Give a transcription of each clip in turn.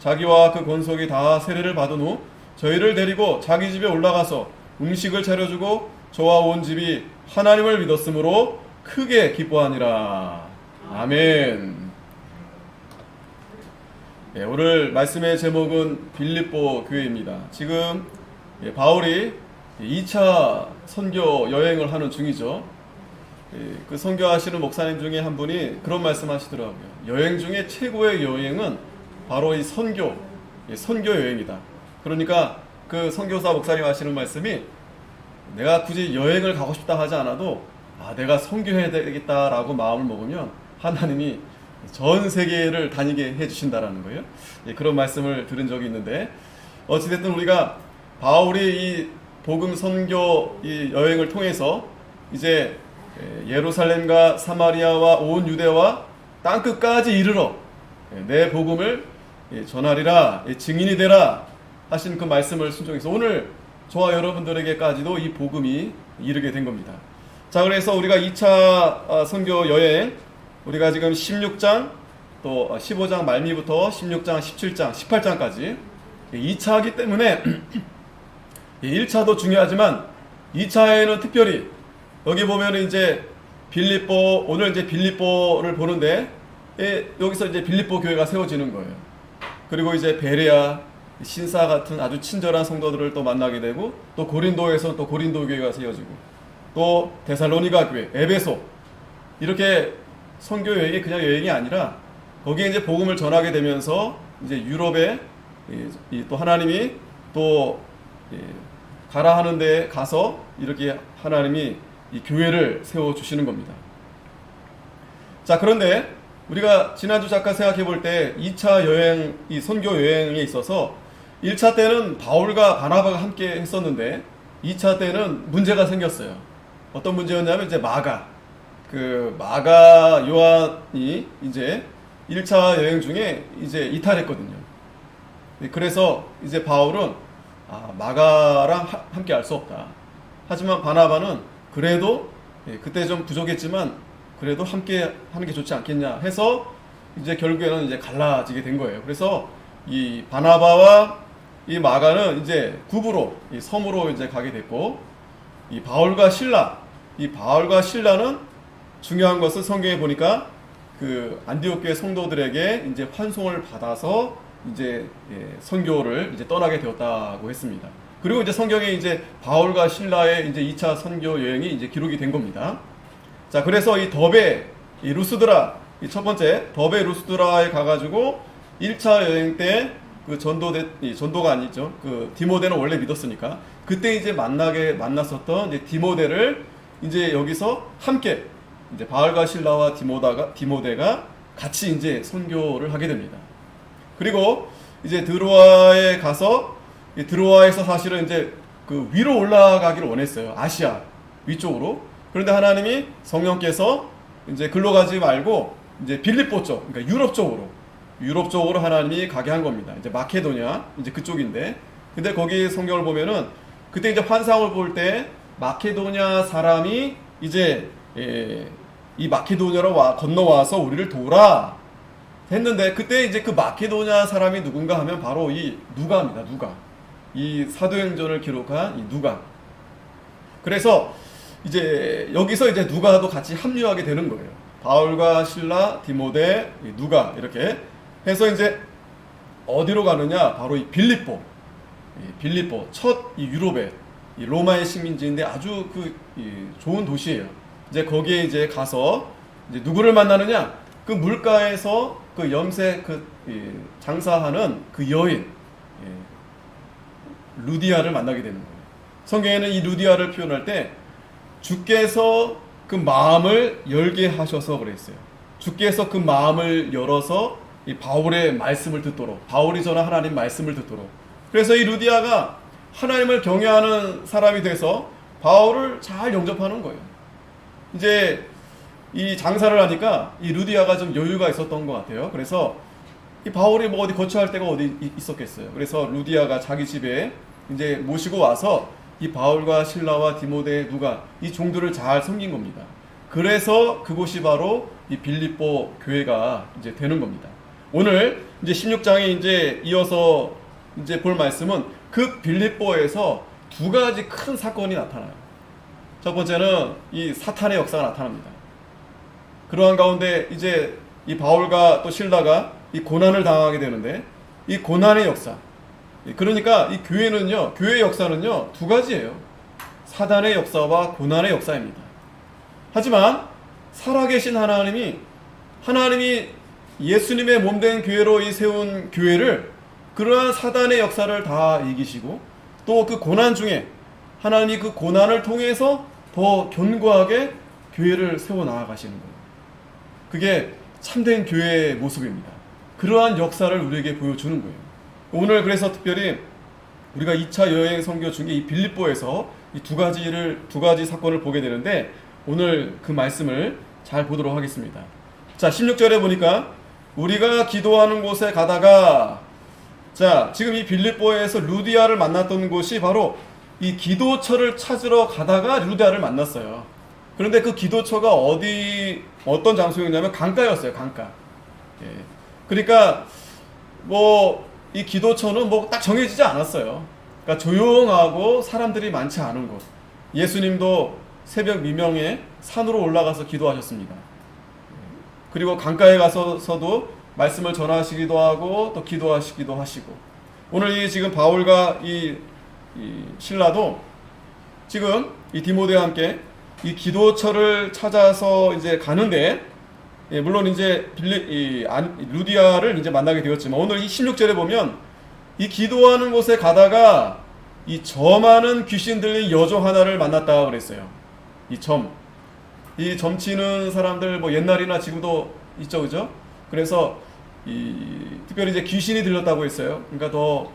자기와 그 권속이 다 세례를 받은 후 저희를 데리고 자기 집에 올라가서 음식을 차려주고 저와 온 집이 하나님을 믿었으므로 크게 기뻐하니라. 아멘. 네, 오늘 말씀의 제목은 빌립보 교회입니다. 지금 바울이 2차 선교 여행을 하는 중이죠. 그 선교하시는 목사님 중에 한 분이 그런 말씀 하시더라고요. 여행 중에 최고의 여행은 바로 이 선교 여행이다. 그러니까 그 선교사 목사님 하시는 말씀이 내가 굳이 여행을 가고 싶다 하지 않아도 내가 선교해야 되겠다라고 마음을 먹으면 하나님이 전 세계를 다니게 해주신다라는 거예요. 그런 말씀을 들은 적이 있는데 어찌됐든 우리가 바울이 이 복음 선교 이 여행을 통해서 이제 예루살렘과 사마리아와 온 유대와 땅끝까지 이르러 내 복음을 전하리라, 증인이 되라 하신 그 말씀을 순종해서 오늘 저와 여러분들에게까지도 이 복음이 이르게 된 겁니다. 자, 그래서 우리가 2차 선교 여행, 우리가 지금 16장 또 15장 말미부터 16장, 17장, 18장까지 2차이기 때문에 1차도 중요하지만 2차에는 특별히 여기 보면 이제 빌립보, 오늘 이제 빌립보를 보는데 여기서 이제 빌립보 교회가 세워지는 거예요. 그리고 이제 베레아, 신사 같은 아주 친절한 성도들을 또 만나게 되고 또 고린도에서 또 고린도 교회가 세워지고 또 데살로니가 교회, 에베소 이렇게 선교 여행이 그냥 여행이 아니라 거기에 이제 복음을 전하게 되면서 이제 유럽에 또 하나님이 또 가라 하는 데 가서 이렇게 하나님이 이 교회를 세워 주시는 겁니다. 자, 그런데 우리가 지난주 잠깐 생각해 볼 때 2차 여행, 이 선교 여행에 있어서 1차 때는 바울과 바나바가 함께 했었는데 2차 때는 문제가 생겼어요. 어떤 문제였냐면 이제 마가 요한이 이제 1차 여행 중에 이제 이탈했거든요. 그래서 이제 바울은 마가랑 함께 할 수 없다. 하지만 바나바는 그래도 그때 좀 부족했지만 그래도 함께 하는 게 좋지 않겠냐 해서 이제 결국에는 이제 갈라지게 된 거예요. 그래서 이 바나바와 이 마가는 이제 구부로 이 섬으로 이제 가게 됐고 이 바울과 신라는 중요한 것은 성경에 보니까 그 안디옥 교회 성도들에게 이제 환송을 받아서 이제 선교를 이제 떠나게 되었다고 했습니다. 그리고 이제 성경에 이제 바울과 신라의 이제 2차 선교 여행이 이제 기록이 된 겁니다. 자, 그래서 이 더베, 이 루스드라, 이 첫 번째 더베 루스드라에 가가지고 1차 여행 때 그 전도가 아니죠. 그 디모데는 원래 믿었으니까 그때 이제 만났었던 이제 디모데를 이제 여기서 함께 이제 바울과 신라와 디모데가 같이 이제 선교를 하게 됩니다. 그리고 이제 드로아에 가서 드로아에서 사실은 이제 그 위로 올라가기를 원했어요. 아시아 위쪽으로. 그런데 하나님이 성령께서 이제 글로 가지 말고 이제 빌립보 쪽, 그러니까 유럽 쪽으로 하나님이 가게 한 겁니다. 이제 마케도냐, 이제 그쪽인데. 근데 거기 성경을 보면은 그때 이제 환상을 볼 때 마케도냐 사람이 이제 이 마케도냐로 건너와서 우리를 도우라 했는데 그때 이제 그 마케도냐 사람이 누군가 하면 바로 이 누가입니다. 누가. 이 사도행전을 기록한 이 누가. 그래서 이제 여기서 이제 누가도 같이 합류하게 되는 거예요. 바울과 신라, 디모데, 누가 이렇게 해서 이제 어디로 가느냐? 바로 이 빌립보 첫 이 유럽의 이 로마의 식민지인데 아주 좋은 도시예요. 이제 거기에 이제 가서 이제 누구를 만나느냐? 그 물가에서 그 염색 장사하는 그 여인 루디아를 만나게 되는 거예요. 성경에는 이 루디아를 표현할 때 주께서 그 마음을 열게 하셔서 그랬어요. 주께서 그 마음을 열어서 이 바울의 말씀을 듣도록, 바울이 전한 하나님 말씀을 듣도록. 그래서 이 루디아가 하나님을 경외하는 사람이 돼서 바울을 잘 영접하는 거예요. 이제 이 장사를 하니까 이 루디아가 좀 여유가 있었던 것 같아요. 그래서 이 바울이 뭐 어디 거처할 데가 어디 있었겠어요. 그래서 루디아가 자기 집에 이제 모시고 와서 이 바울과 신라와 디모데, 누가 이 종들을 잘 섬긴 겁니다. 그래서 그곳이 바로 이 빌립보 교회가 이제 되는 겁니다. 오늘 이제 16장에 이제 이어서 이제 볼 말씀은 그 빌립보에서 두 가지 큰 사건이 나타나요. 첫 번째는 이 사탄의 역사가 나타납니다. 그러한 가운데 이제 이 바울과 또 실라가 이 고난을 당하게 되는데, 이 고난의 역사, 그러니까 이 교회는요, 교회의 역사는요 두 가지예요. 사단의 역사와 고난의 역사입니다. 하지만 살아계신 하나님이 예수님의 몸된 교회로 이 세운 교회를 그러한 사단의 역사를 다 이기시고, 또 그 고난 중에 하나님이 그 고난을 통해서 더 견고하게 교회를 세워 나아가시는 거예요. 그게 참된 교회의 모습입니다. 그러한 역사를 우리에게 보여주는 거예요. 오늘 그래서 특별히 우리가 2차 여행 선교 중에 이 빌립보에서 이 두 가지 사건을 보게 되는데, 오늘 그 말씀을 잘 보도록 하겠습니다. 자, 16절에 보니까 우리가 기도하는 곳에 가다가, 자, 지금 이 빌립보에서 루디아를 만났던 곳이 바로 이 기도처를 찾으러 가다가 루디아를 만났어요. 그런데 그 기도처가 어떤 장소였냐면 강가였어요. 강가. 예. 그러니까 이 기도처는 딱 정해지지 않았어요. 그러니까 조용하고 사람들이 많지 않은 곳. 예수님도 새벽 미명에 산으로 올라가서 기도하셨습니다. 그리고 강가에 가서도 말씀을 전하시기도 하고 또 기도하시기도 하시고, 오늘 지금 바울과 이 실라도 지금 이 디모데와 함께 이 기도처를 찾아서 이제 가는데, 물론 이제 루디아를 이제 만나게 되었지만, 오늘 이 16절에 보면 이 기도하는 곳에 가다가 이 점하는 귀신 들린 여조 하나를 만났다 그랬어요. 이 점치는 사람들 옛날이나 지금도 있죠, 그죠? 그래서 특별히 이제 귀신이 들렸다고 했어요. 그러니까 더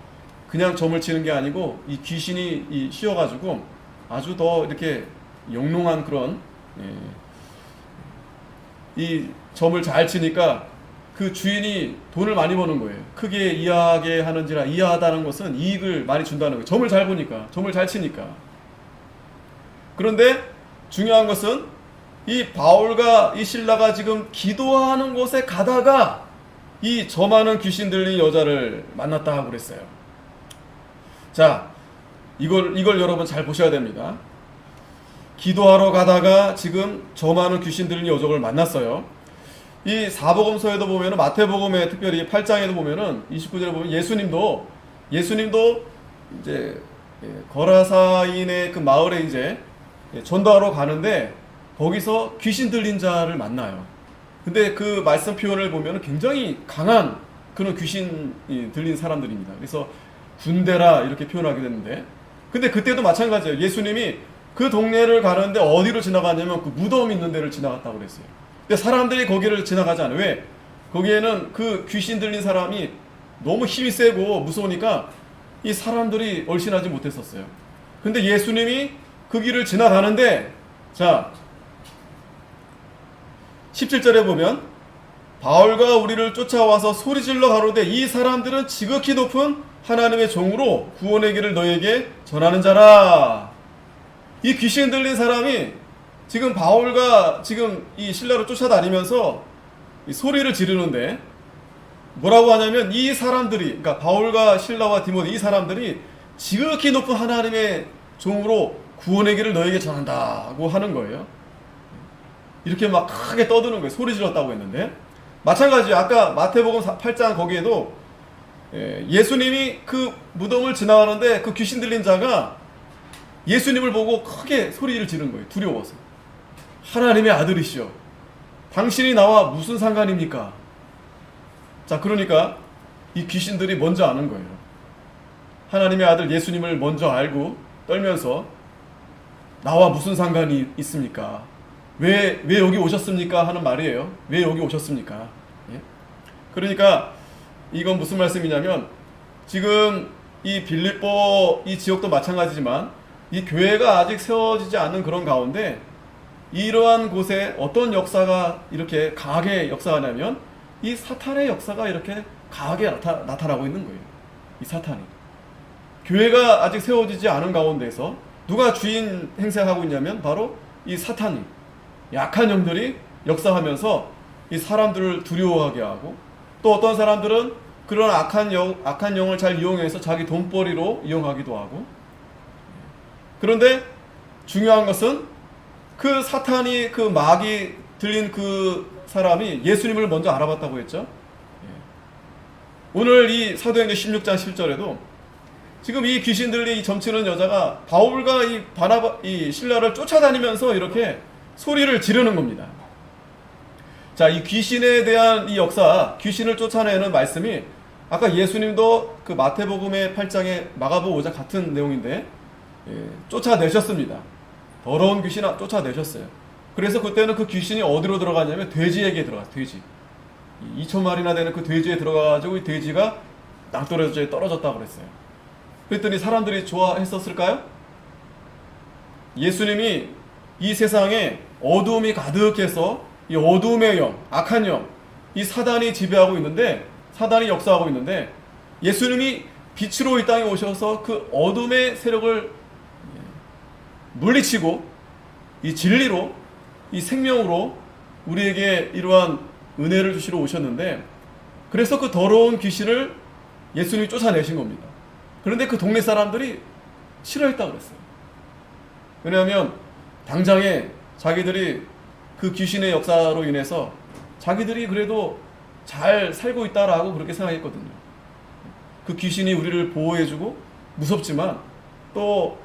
그냥 점을 치는 게 아니고 이 귀신이 씌어가지고 아주 더 이렇게 영롱한 그런, 이 점을 잘 치니까 그 주인이 돈을 많이 버는 거예요. 크게 이해하게 하는지라, 이해하다는 것은 이익을 많이 준다는 거예요. 점을 잘 보니까, 점을 잘 치니까. 그런데 중요한 것은 이 바울과 이 실라가 지금 기도하는 곳에 가다가 이 점하는 귀신 들린 여자를 만났다고 그랬어요. 자, 이걸 여러분 잘 보셔야 됩니다. 기도하러 가다가 지금 점하는 귀신 들린 여종을 만났어요. 이 사복음서에도 보면은, 마태복음에 특별히 8장에도 보면은 29절에 보면 예수님도 이제 거라사인의 그 마을에 이제 전도하러 가는데 거기서 귀신 들린 자를 만나요. 근데 그 말씀 표현을 보면은 굉장히 강한 그런 귀신이 들린 사람들입니다. 그래서 군대라 이렇게 표현하게 되는데, 근데 그때도 마찬가지예요. 예수님이 그 동네를 가는데 어디로 지나갔냐면 그 무덤 있는 데를 지나갔다고 그랬어요. 근데 사람들이 거기를 지나가지 않아요. 왜? 거기에는 그 귀신 들린 사람이 너무 힘이 세고 무서우니까 이 사람들이 얼씬하지 못했었어요. 근데 예수님이 그 길을 지나가는데, 자, 17절에 보면 바울과 우리를 쫓아와서 소리질러 가로되 이 사람들은 지극히 높은 하나님의 종으로 구원의 길을 너에게 전하는 자라. 이 귀신 들린 사람이 지금 바울과 지금 이 실라를 쫓아다니면서 이 소리를 지르는데, 뭐라고 하냐면 이 사람들이, 그러니까 바울과 실라와 디모데, 이 사람들이 지극히 높은 하나님의 종으로 구원의 길을 너에게 전한다고 하는 거예요. 이렇게 막 크게 떠드는 거예요. 소리 질렀다고 했는데, 마찬가지예요. 아까 마태복음 8장 거기에도 예수님이 그 무덤을 지나가는데 그 귀신 들린 자가 예수님을 보고 크게 소리를 지른 거예요. 두려워서. 하나님의 아들이시여, 당신이 나와 무슨 상관입니까? 자, 그러니까 이 귀신들이 먼저 아는 거예요. 하나님의 아들 예수님을 먼저 알고 떨면서 나와 무슨 상관이 있습니까? 왜 여기 오셨습니까? 하는 말이에요. 왜 여기 오셨습니까? 예? 그러니까 이건 무슨 말씀이냐면, 지금 이 빌립보 이 지역도 마찬가지지만 이 교회가 아직 세워지지 않는 그런 가운데 이러한 곳에 어떤 역사가 이렇게 강하게 역사하냐면 이 사탄의 역사가 이렇게 강하게 나타나고 있는 거예요. 이 사탄이. 교회가 아직 세워지지 않은 가운데서 누가 주인 행세하고 있냐면 바로 이 사탄이, 약한 영들이 역사하면서 이 사람들을 두려워하게 하고, 또 어떤 사람들은 그런 악한 영을 잘 이용해서 자기 돈벌이로 이용하기도 하고. 그런데 중요한 것은 그 사탄이, 그 막이 들린 그 사람이 예수님을 먼저 알아봤다고 했죠. 오늘 이 사도행전 16장 10절에도 지금 이 귀신 들린 이 점치는 여자가 바울과 이 실라를 쫓아다니면서 이렇게 소리를 지르는 겁니다. 자, 이 귀신에 대한 이 역사, 귀신을 쫓아내는 말씀이 아까 예수님도 그 마태복음의 8장에 마가복음 5장 같은 내용인데, 쫓아내셨습니다. 더러운 귀신 쫓아내셨어요. 그래서 그때는 그 귀신이 어디로 들어가냐면 돼지에게 들어갔어요. 돼지. 2,000마리나 되는 그 돼지에 들어가가지고 이 돼지가 낭떠러지에 떨어졌다고 그랬어요. 그랬더니 사람들이 좋아했었을까요? 예수님이 이 세상에 어두움이 가득해서 이 어두움의 영, 악한 영, 이 사단이 지배하고 있는데, 사단이 역사하고 있는데, 예수님이 빛으로 이 땅에 오셔서 그 어둠의 세력을 물리치고 이 진리로, 이 생명으로 우리에게 이러한 은혜를 주시러 오셨는데, 그래서 그 더러운 귀신을 예수님이 쫓아내신 겁니다. 그런데 그 동네 사람들이 싫어했다고 그랬어요. 왜냐하면 당장에 자기들이 그 귀신의 역사로 인해서 자기들이 그래도 잘 살고 있다라고 그렇게 생각했거든요. 그 귀신이 우리를 보호해주고 무섭지만 또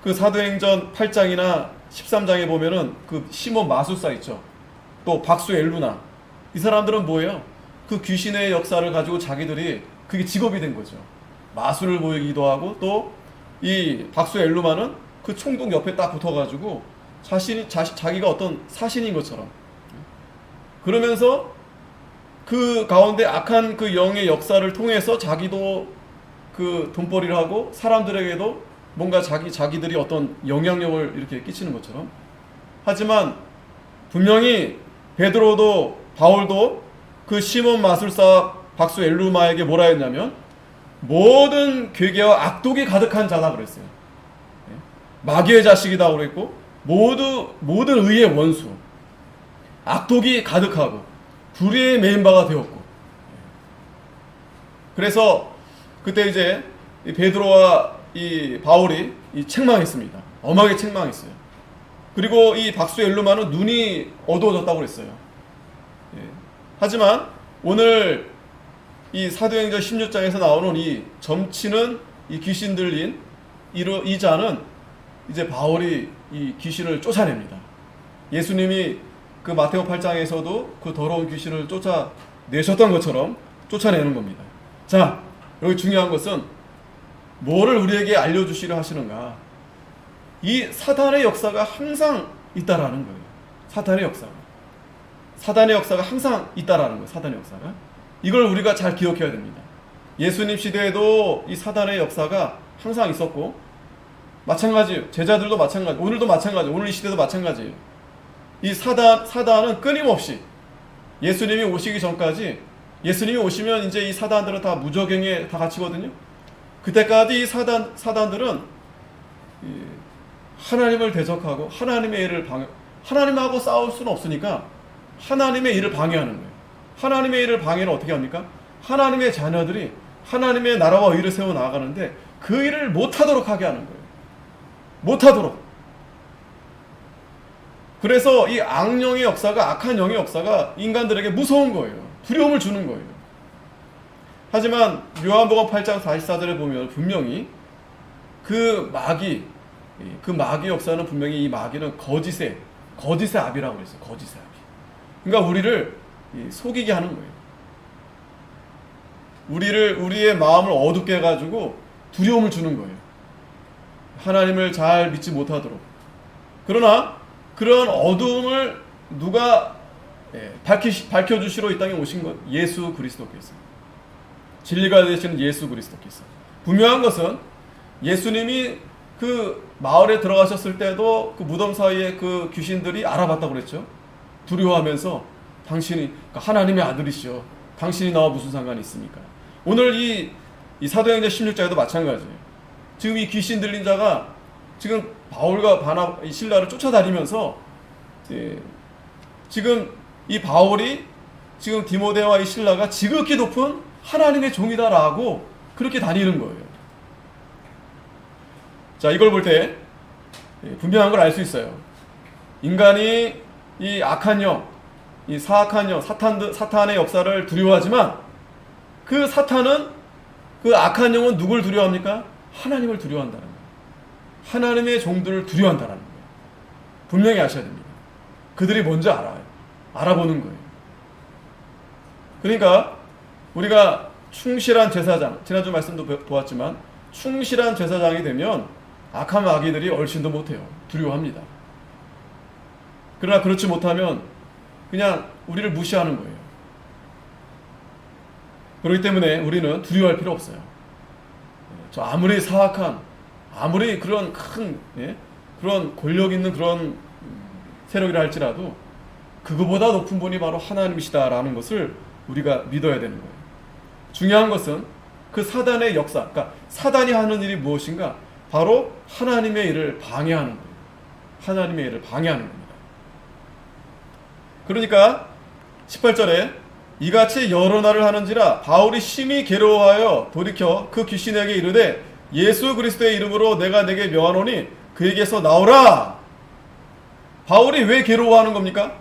그 사도행전 8장이나 13장에 보면은 그 시몬 마술사 있죠. 또 박수 엘루나, 이 사람들은 뭐예요? 그 귀신의 역사를 가지고 자기들이 그게 직업이 된 거죠. 마술을 보이기도 하고, 또 이 박수 엘루마는 그 총독 옆에 딱 붙어가지고 자기가 어떤 사신인 것처럼, 그러면서 그 가운데 악한 그 영의 역사를 통해서 자기도 그 돈벌이를 하고 사람들에게도 뭔가 자기들이 어떤 영향력을 이렇게 끼치는 것처럼. 하지만 분명히 베드로도 마울도 그 시몬 마술사 박수 엘루마에게 뭐라 했냐면 모든 괴계와 악독이 가득한 자다 그랬어요. 마귀의 자식이다 그랬고, 모든 의의 원수, 악독이 가득하고 불의의 메인바가 되었고. 그래서 그때 이제 베드로와 이 바울이 책망했습니다. 엄하게 책망했어요. 그리고 이 박수 엘루마는 눈이 어두워졌다고 그랬어요. 하지만 오늘 이 사도행전 16장에서 나오는 이 점치는 이 귀신 들린 이 자는 이제 바울이 이 귀신을 쫓아냅니다. 예수님이 그 마태오 8장에서도 그 더러운 귀신을 쫓아내셨던 것처럼 쫓아내는 겁니다. 자, 여기 중요한 것은 뭐를 우리에게 알려주시려 하시는가? 이 사단의 역사가 항상 있다라는 거예요. 사단의 역사가 항상 있다라는 거예요. 사단의 역사가. 이걸 우리가 잘 기억해야 됩니다. 예수님 시대에도 이 사단의 역사가 항상 있었고, 마찬가지예요. 제자들도 마찬가지, 오늘도 마찬가지, 오늘 이 시대도 마찬가지예요. 이 사단은 끊임없이 예수님이 오시기 전까지, 예수님이 오시면 이제 이 사단들은 다 무적행에 다 갇히거든요. 그때까지 이 사단들은 하나님을 대적하고 하나님의 일을 하나님하고 싸울 수는 없으니까 하나님의 일을 방해하는 거예요. 하나님의 일을 방해는 어떻게 합니까? 하나님의 자녀들이 하나님의 나라와 의를 세워 나아가는데 그 일을 못하도록 하게 하는 거예요. 못하도록. 그래서 이 악령의 역사가, 악한 영의 역사가 인간들에게 무서운 거예요. 두려움을 주는 거예요. 하지만 요한복음 8장 44절에 보면 분명히 그 마귀 역사는 분명히 이 마귀는 거짓의 압이라고 그랬어요. 거짓의 압이. 그러니까 우리를 속이게 하는 거예요. 우리의 마음을 어둡게 해가지고 두려움을 주는 거예요. 하나님을 잘 믿지 못하도록. 그러나 그런 어두움을 누가 밝혀주시러 이 땅에 오신 것? 예수 그리스도께서. 진리가 되시는 예수 그리스도께서. 분명한 것은 예수님이 그 마을에 들어가셨을 때도 그 무덤 사이에 그 귀신들이 알아봤다고 그랬죠. 두려워하면서 당신이 하나님의 아들이시여, 당신이 나와 무슨 상관이 있습니까? 오늘 이 사도행전 16장에도 마찬가지예요. 지금 이 귀신 들린 자가 지금 바울과 실라를 쫓아다니면서 지금 이 바울이 지금 디모데와 이 신라가 지극히 높은 하나님의 종이다라고 그렇게 다니는 거예요. 자, 이걸 볼 때 분명한 걸 알 수 있어요. 인간이 이 악한 영, 이 사악한 영, 사탄의 역사를 두려워하지만 그 사탄은, 그 악한 영은 누굴 두려워합니까? 하나님을 두려워한다는 거예요. 하나님의 종들을 두려워한다는 거예요. 분명히 아셔야 됩니다. 그들이 뭔지 알아요. 알아보는 거예요. 그러니까 우리가 충실한 제사장, 지난주 말씀도 보았지만 충실한 제사장이 되면 악한 마귀들이 얼씬도 못해요. 두려워합니다. 그러나 그렇지 못하면 그냥 우리를 무시하는 거예요. 그렇기 때문에 우리는 두려워할 필요 없어요. 저 아무리 사악한, 아무리 그런 큰, 그런 권력 있는 그런 세력이라 할지라도 그거보다 높은 분이 바로 하나님이시다라는 것을 우리가 믿어야 되는 거예요. 중요한 것은 그 사단의 역사, 그러니까 사단이 하는 일이 무엇인가? 바로 하나님의 일을 방해하는 거예요. 하나님의 일을 방해하는 겁니다. 그러니까 18절에 이같이 여러 날을 하는지라 바울이 심히 괴로워하여 돌이켜 그 귀신에게 이르되 예수 그리스도의 이름으로 내가 내게 명하노니 그에게서 나오라. 바울이 왜 괴로워하는 겁니까?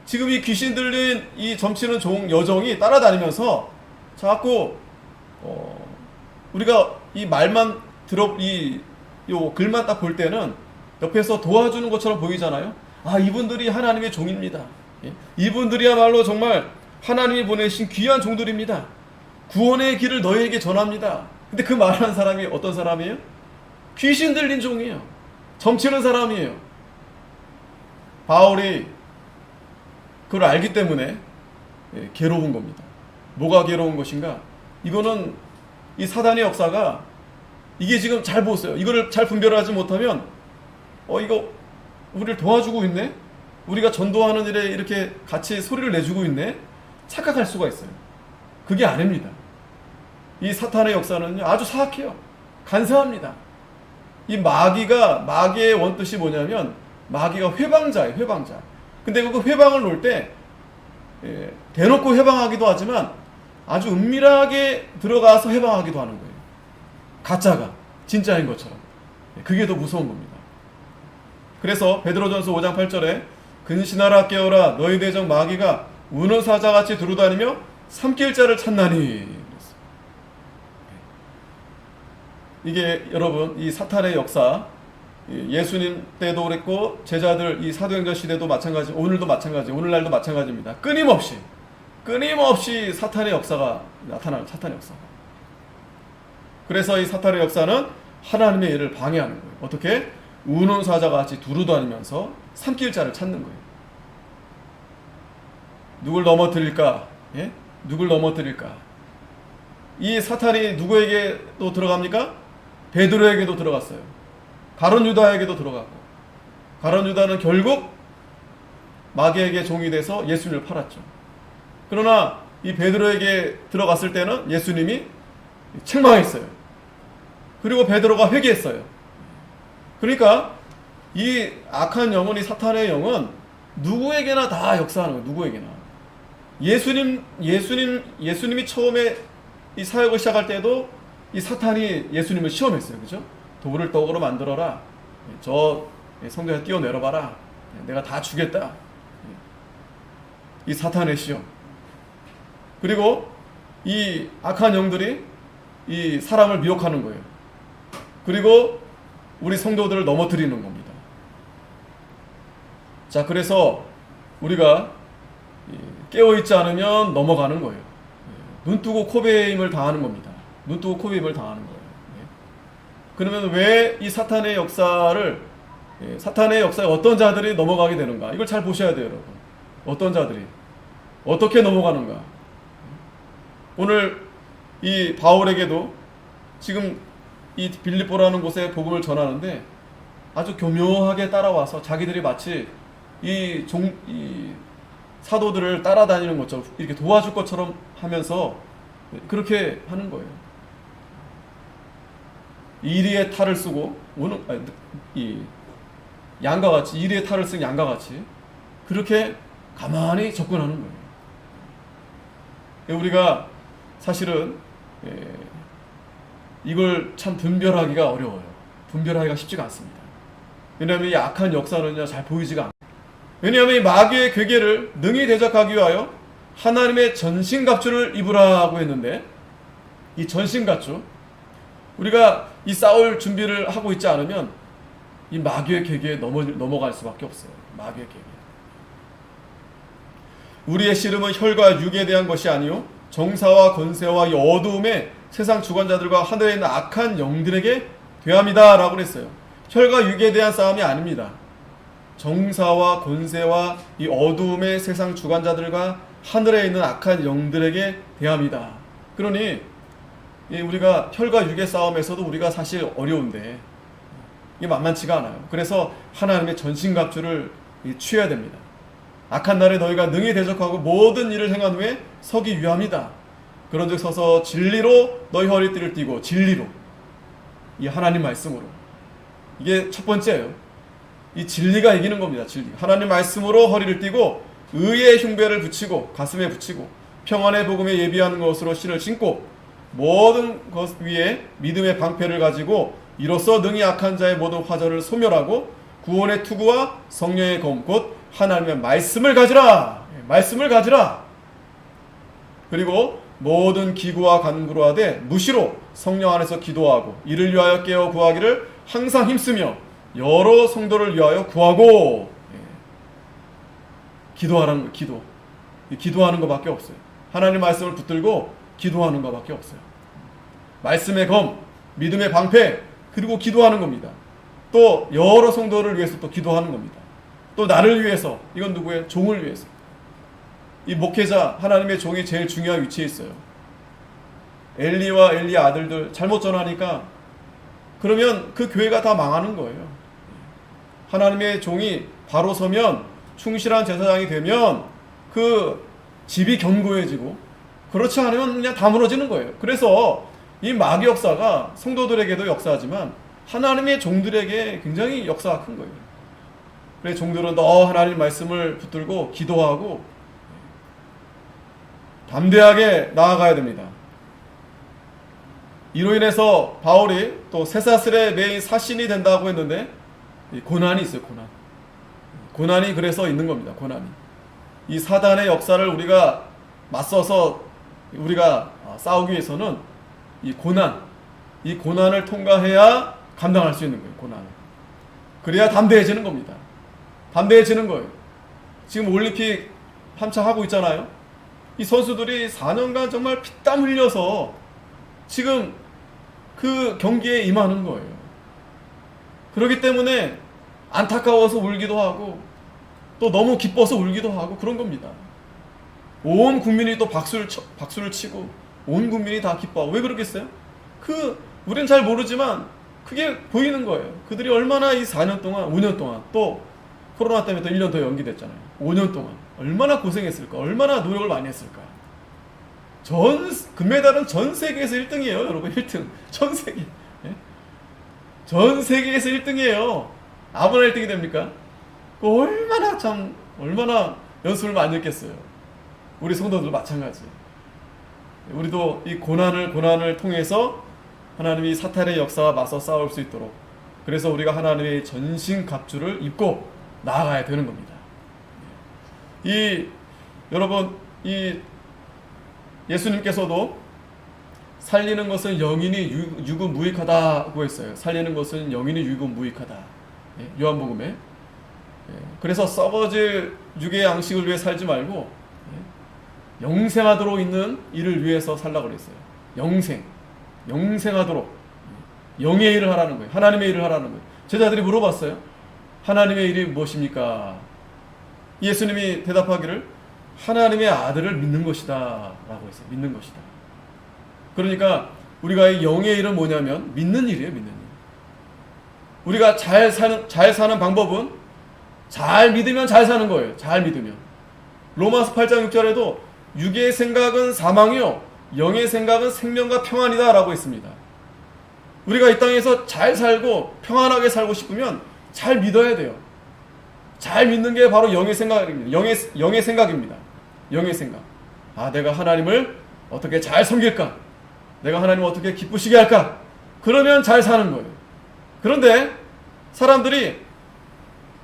지금 이 귀신 들린 이 점치는 여종이 따라다니면서 자꾸 우리가 이 말만 요 글만 딱 볼 때는 옆에서 도와주는 것처럼 보이잖아요. 아, 이분들이 하나님의 종입니다. 이분들이야말로 정말 하나님이 보내신 귀한 종들입니다. 구원의 길을 너희에게 전합니다. 근데 그 말하는 사람이 어떤 사람이에요? 귀신 들린 종이에요. 점치는 사람이에요. 바울이 그걸 알기 때문에 괴로운 겁니다. 뭐가 괴로운 것인가? 이거는 이 사단의 역사가 이게 지금 잘 보세요. 이거를 잘 분별하지 못하면 이거 우리를 도와주고 있네? 우리가 전도하는 일에 이렇게 같이 소리를 내주고 있네? 착각할 수가 있어요. 그게 아닙니다. 이 사탄의 역사는요, 아주 사악해요. 간사합니다. 이 마귀의 원뜻이 뭐냐면 마귀가 회방자예요. 회방자. 근데 그 회방을 놓을 때 대놓고 회방하기도 하지만 아주 은밀하게 들어가서 회방하기도 하는 거예요. 가짜가 진짜인 것처럼. 그게 더 무서운 겁니다. 그래서 베드로전서 5장 8절에 근신하라 깨어라 너희 대적 마귀가 우는 사자같이 두루다니며 삼킬 자를 찾나니. 이게 여러분 이 사탄의 역사, 예수님 때도 그랬고 제자들 이 사도행전 시대도 마찬가지, 오늘도 마찬가지, 오늘날도 마찬가지입니다. 끊임없이 사탄의 역사가 나타나는 사탄의 역사가. 그래서 이 사탄의 역사는 하나님의 일을 방해하는 거예요. 어떻게? 우는 사자같이 두루다니면서 삼킬 자를 찾는 거예요. 누굴 넘어뜨릴까? 누굴 넘어뜨릴까? 이 사탄이 누구에게도 들어갑니까? 베드로에게도 들어갔어요. 가룟 유다에게도 들어갔고, 가룟 유다는 결국 마귀에게 종이 돼서 예수님을 팔았죠. 그러나 이 베드로에게 들어갔을 때는 예수님이 책망했어요. 그리고 베드로가 회개했어요. 그러니까 이 악한 영은, 이 사탄의 영은 누구에게나 다 역사하는 거예요. 누구에게나. 예수님이 처음에 이 사역을 시작할 때도 이 사탄이 예수님을 시험했어요. 그죠? 돌을 떡으로 만들어라. 저 성경에 띄워내려봐라. 내가 다 주겠다. 이 사탄의 시험. 그리고 이 악한 영들이 이 사람을 미혹하는 거예요. 그리고 우리 성도들을 넘어뜨리는 겁니다. 자, 그래서 우리가 깨어있지 않으면 넘어가는 거예요. 눈 뜨고 코베임을 당하는 겁니다. 눈 뜨고 코베임을 당하는 거예요. 그러면 왜 이 사탄의 역사에 어떤 자들이 넘어가게 되는가? 이걸 잘 보셔야 돼요, 여러분. 어떤 자들이 어떻게 넘어가는가? 오늘 이 바울에게도 지금 이 빌립보라는 곳에 복음을 전하는데 아주 교묘하게 따라와서 자기들이 마치 이 사도들을 따라다니는 것처럼 이렇게 도와줄 것처럼 하면서 그렇게 하는 거예요. 이리의 탈을 쓰고 이 양과 같이, 이리의 탈을 쓴 양과 같이 그렇게 가만히 접근하는 거예요. 우리가 사실은 이걸 참 분별하기가 어려워요. 분별하기가 쉽지가 않습니다. 왜냐하면 이 악한 역사는요, 잘 보이지가 않아요. 왜냐하면 이 마귀의 괴계를 능히 대적하기 위하여 하나님의 전신갑주를 입으라고 했는데, 이 전신갑주, 우리가 이 싸울 준비를 하고 있지 않으면 이 마귀의 괴계에 넘어갈 수밖에 없어요. 마귀의 괴계. 우리의 씨름은 혈과 육에 대한 것이 아니요 정사와 권세와 이 어두움의 세상 주관자들과 하늘에 있는 악한 영들에게 대함이다 라고 했어요. 혈과 육에 대한 싸움이 아닙니다. 정사와 권세와 이 어두움의 세상 주관자들과 하늘에 있는 악한 영들에게 대함이다. 그러니 우리가 혈과 육의 싸움에서도 우리가 사실 어려운데 이게 만만치가 않아요. 그래서 하나님의 전신갑주를 취해야 됩니다. 악한 날에 너희가 능히 대적하고 모든 일을 행한 후에 서기 위함이다. 그런즉 서서 진리로 너희 허리띠를 띠고, 진리로, 이 하나님 말씀으로. 이게 첫 번째예요. 이 진리가 이기는 겁니다. 진리. 하나님 말씀으로 허리를 띠고 의의 흉배를 붙이고 가슴에 붙이고 평안의 복음에 예비하는 것으로 신을 신고 모든 것 위에 믿음의 방패를 가지고 이로써 능히 악한 자의 모든 화절을 소멸하고 구원의 투구와 성령의 검 곧 하나님의 말씀을 가지라. 말씀을 가지라. 그리고 모든 기구와 간구로 하되 무시로 성령 안에서 기도하고 이를 위하여 깨어 구하기를 항상 힘쓰며 여러 성도를 위하여 구하고. 기도하라는 거, 기도. 기도하는 것밖에 없어요. 하나님 말씀을 붙들고 기도하는 것밖에 없어요. 말씀의 검, 믿음의 방패, 그리고 기도하는 겁니다. 또 여러 성도를 위해서 또 기도하는 겁니다. 또 나를 위해서, 이건 누구예요? 종을 위해서. 이 목회자, 하나님의 종이 제일 중요한 위치에 있어요. 엘리와 엘리의 아들들 잘못 전하니까 그러면 그 교회가 다 망하는 거예요. 하나님의 종이 바로 서면, 충실한 제사장이 되면 그 집이 견고해지고, 그렇지 않으면 그냥 다 무너지는 거예요. 그래서 이 마귀 역사가 성도들에게도 역사하지만 하나님의 종들에게 굉장히 역사가 큰 거예요. 그래서 종들은 더 하나님 말씀을 붙들고 기도하고 담대하게 나아가야 됩니다. 이로 인해서 바울이 또 쇠사슬에 매인 사신이 된다고 했는데 고난이 있어요. 고난이 그래서 있는 겁니다. 고난이. 이 사단의 역사를 우리가 맞서서 우리가 싸우기 위해서는 이 고난을 통과해야 감당할 수 있는 거예요. 고난을. 그래야 담대해지는 겁니다. 담대해지는 거예요. 지금 올림픽 한참 하고 있잖아요. 이 선수들이 4년간 정말 피땀 흘려서 지금 그 경기에 임하는 거예요. 그렇기 때문에 안타까워서 울기도 하고 또 너무 기뻐서 울기도 하고 그런 겁니다. 온 국민이 또 박수를 치고 온 국민이 다 기뻐하고. 왜 그러겠어요? 우린 잘 모르지만 그게 보이는 거예요. 그들이 얼마나 이 4년 동안, 5년 동안, 또 코로나 때문에 또 1년 더 연기됐잖아요. 5년 동안 얼마나 고생했을까, 얼마나 노력을 많이 했을까. 금메달은 전 세계에서 1등이에요, 여러분. 1등. 전 세계. 예? 전 세계에서 1등이에요. 아무나 1등이 됩니까? 얼마나 연습을 많이 했겠어요. 우리 성도들 마찬가지. 우리도 이 고난을 통해서 하나님이 사탄의 역사와 맞서 싸울 수 있도록, 그래서 우리가 하나님의 전신갑주를 입고 나아가야 되는 겁니다. 여러분, 예수님께서도 살리는 것은 영이니 육은 무익하다고 했어요. 살리는 것은 영이니 육은 무익하다. 요한복음에. 그래서 썩어질 육의 양식을 위해 살지 말고 영생하도록 있는 일을 위해서 살라고 그랬어요. 영생하도록 영의 일을 하라는 거예요. 하나님의 일을 하라는 거예요. 제자들이 물어봤어요. 하나님의 일이 무엇입니까? 예수님이 대답하기를 하나님의 아들을 믿는 것이다 라고 했어요. 믿는 것이다. 그러니까 우리가 이 영의 일은 뭐냐면 믿는 일이에요. 믿는 일. 우리가 잘 사는 방법은 잘 믿으면 잘 사는 거예요. 잘 믿으면. 로마서 8장 6절에도 육의 생각은 사망이요 영의 생각은 생명과 평안이다 라고 했습니다. 우리가 이 땅에서 잘 살고 평안하게 살고 싶으면 잘 믿어야 돼요. 잘 믿는 게 바로 영의 생각입니다. 영의 생각입니다. 영의 생각. 내가 하나님을 어떻게 잘 섬길까? 내가 하나님 어떻게 기쁘시게 할까? 그러면 잘 사는 거예요. 그런데 사람들이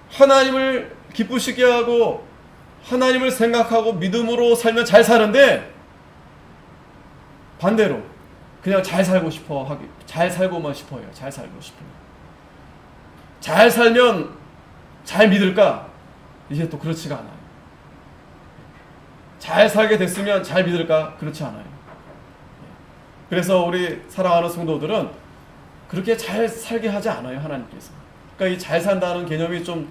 하나님을 기쁘시게 하고 하나님을 생각하고 믿음으로 살면 잘 사는데, 반대로 그냥 잘 살고만 싶어요. 잘 살고 싶어요. 잘 살면 잘 믿을까? 이제 또 그렇지가 않아요. 잘 살게 됐으면 잘 믿을까? 그렇지 않아요. 그래서 우리 사랑하는 성도들은 그렇게 잘 살게 하지 않아요, 하나님께서. 그러니까 이 잘 산다는 개념이 좀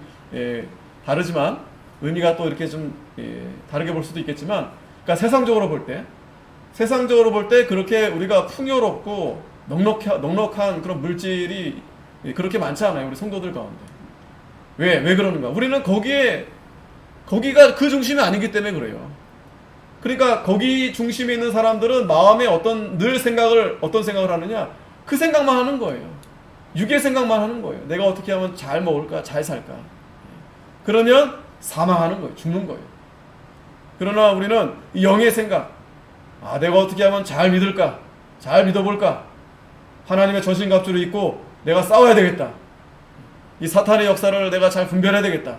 다르지만, 의미가 또 이렇게 좀 다르게 볼 수도 있겠지만, 그러니까 세상적으로 볼 때 그렇게 우리가 풍요롭고 넉넉한 그런 물질이 그렇게 많지 않아요, 우리 성도들 가운데. 왜 그러는가? 우리는 거기가 그 중심이 아니기 때문에 그래요. 그러니까 거기 중심에 있는 사람들은 마음에 어떤 생각을 하느냐? 그 생각만 하는 거예요. 육의 생각만 하는 거예요. 내가 어떻게 하면 잘 먹을까? 잘 살까? 그러면 사망하는 거예요. 죽는 거예요. 그러나 우리는 영의 생각, 내가 어떻게 하면 잘 믿을까? 잘 믿어볼까? 하나님의 전신갑주를 입고 내가 싸워야 되겠다. 이 사탄의 역사를 내가 잘 분별해야 되겠다.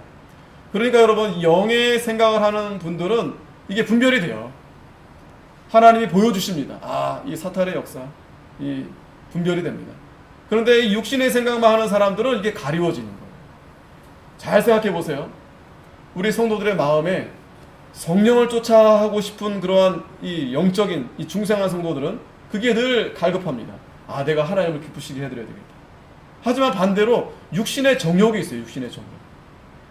그러니까 여러분, 영의 생각을 하는 분들은 이게 분별이 돼요. 하나님이 보여주십니다. 이 사탄의 역사, 이 분별이 됩니다. 그런데 이 육신의 생각만 하는 사람들은 이게 가리워지는 거예요. 잘 생각해 보세요. 우리 성도들의 마음에 성령을 쫓아하고 싶은 그러한 이 영적인 이 중생한 성도들은 그게 늘 갈급합니다. 내가 하나님을 기쁘시게 해드려야 되겠다. 하지만 반대로 육신의 정욕이 있어요. 육신의 정욕.